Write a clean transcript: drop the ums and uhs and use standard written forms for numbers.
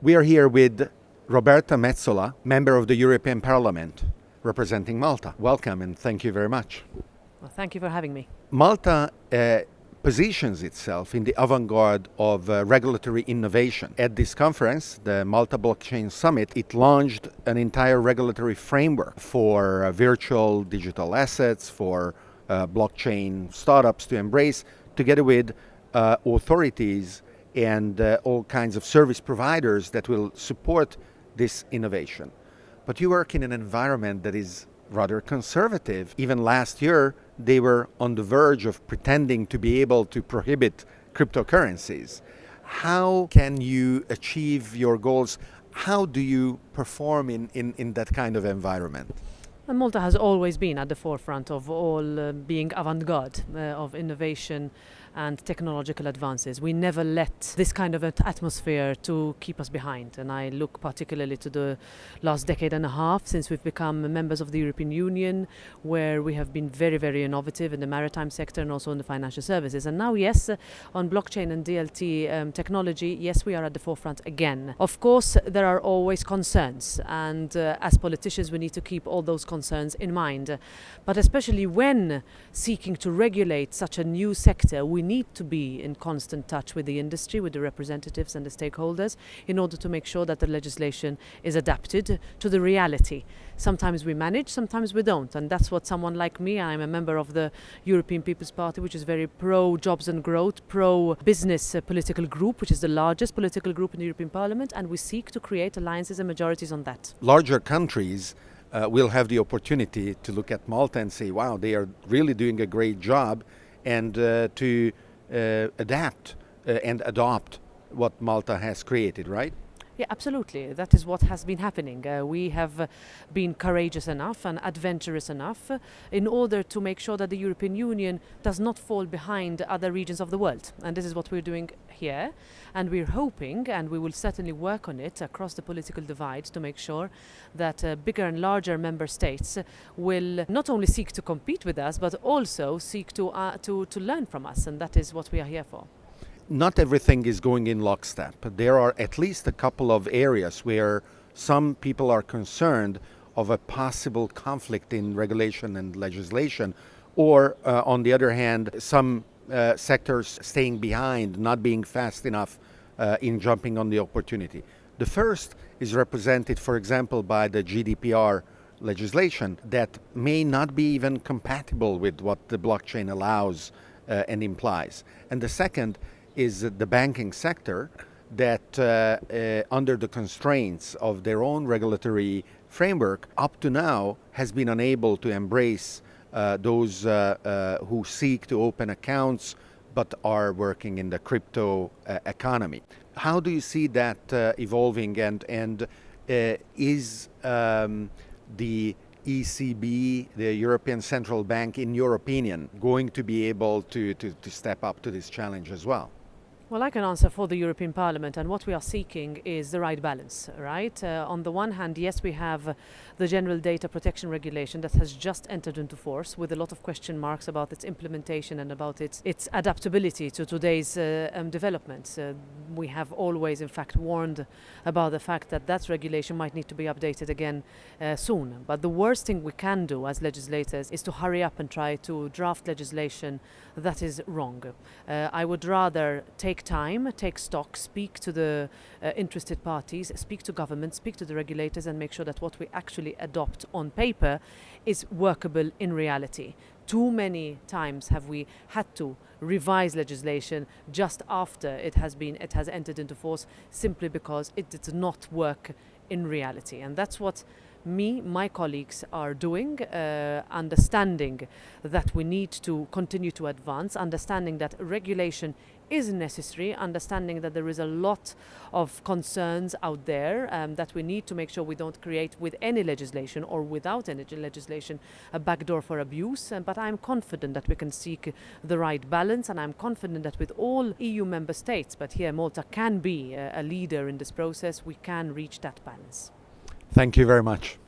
We are here with Roberta Metsola, member of the European Parliament, representing Malta. Welcome and thank you very much. Well, thank you for having me. Malta positions itself in the avant-garde of regulatory innovation. At this conference, the Malta Blockchain Summit, it launched an entire regulatory framework for virtual digital assets, for blockchain startups to embrace, together with authorities and all kinds of service providers that will support this innovation. But you work in an environment that is rather conservative. Even last year, they were on the verge of pretending to be able to prohibit cryptocurrencies. How can you achieve your goals? How do you perform in that kind of environment? And Malta has always been at the forefront of all being avant-garde of innovation and technological advances. We never let this kind of atmosphere to keep us behind. And I look particularly to the last decade and a half since we've become members of the European Union, where we have been very, very innovative in the maritime sector and also in the financial services. And now, yes, on blockchain and DLT technology, yes, we are at the forefront again. Of course, there are always concerns. And as politicians, we need to keep all those concerns in mind. But especially when seeking to regulate such a new sector, we need to be in constant touch with the industry, with the representatives and the stakeholders, in order to make sure that the legislation is adapted to the reality. Sometimes we manage, sometimes we don't. And that's what someone like me, I'm a member of the European People's Party, which is very pro-jobs and growth, pro-business political group, which is the largest political group in the European Parliament, and we seek to create alliances and majorities on that. Larger countries will have the opportunity to look at Malta and say, wow, they are really doing a great job, and to adapt and adopt what Malta has created, right? Yeah, absolutely. That is what has been happening. We have been courageous enough and adventurous enough in order to make sure that the European Union does not fall behind other regions of the world. And this is what we're doing here. And we're hoping, and we will certainly work on it across the political divide, to make sure that bigger and larger member states will not only seek to compete with us, but also seek to learn from us. And that is what we are here for. Not everything is going in lockstep. There are at least a couple of areas where some people are concerned of a possible conflict in regulation and legislation, or on the other hand, some sectors staying behind, not being fast enough in jumping on the opportunity. The first is represented, for example, by the GDPR legislation that may not be even compatible with what the blockchain allows and implies. And the second is the banking sector that under the constraints of their own regulatory framework up to now has been unable to embrace those who seek to open accounts but are working in the crypto economy. How do you see that evolving, and is the ECB, the European Central Bank, in your opinion, going to be able to step up to this challenge as well? Well, I can answer for the European Parliament, and what we are seeking is the right balance, right? On the one hand, yes, we have the General Data Protection Regulation that has just entered into force, with a lot of question marks about its implementation and about its adaptability to today's developments. We have always, in fact, warned about the fact that that regulation might need to be updated again soon. But the worst thing we can do as legislators is to hurry up and try to draft legislation that is wrong. I would rather take time, take stock, speak to the interested parties, speak to government, speak to the regulators, and make sure that what we actually adopt on paper is workable in reality. Too many times have we had to revise legislation just after it has entered into force, simply because it did not work in reality. And that's what my colleagues are doing, understanding that we need to continue to advance, understanding that regulation is necessary, understanding that there is a lot of concerns out there, that we need to make sure we don't create, with any legislation or without any legislation, a backdoor for abuse. But I'm confident that we can seek the right balance, and I'm confident that with all EU member states, but here Malta can be a leader in this process, we can reach that balance. Thank you very much.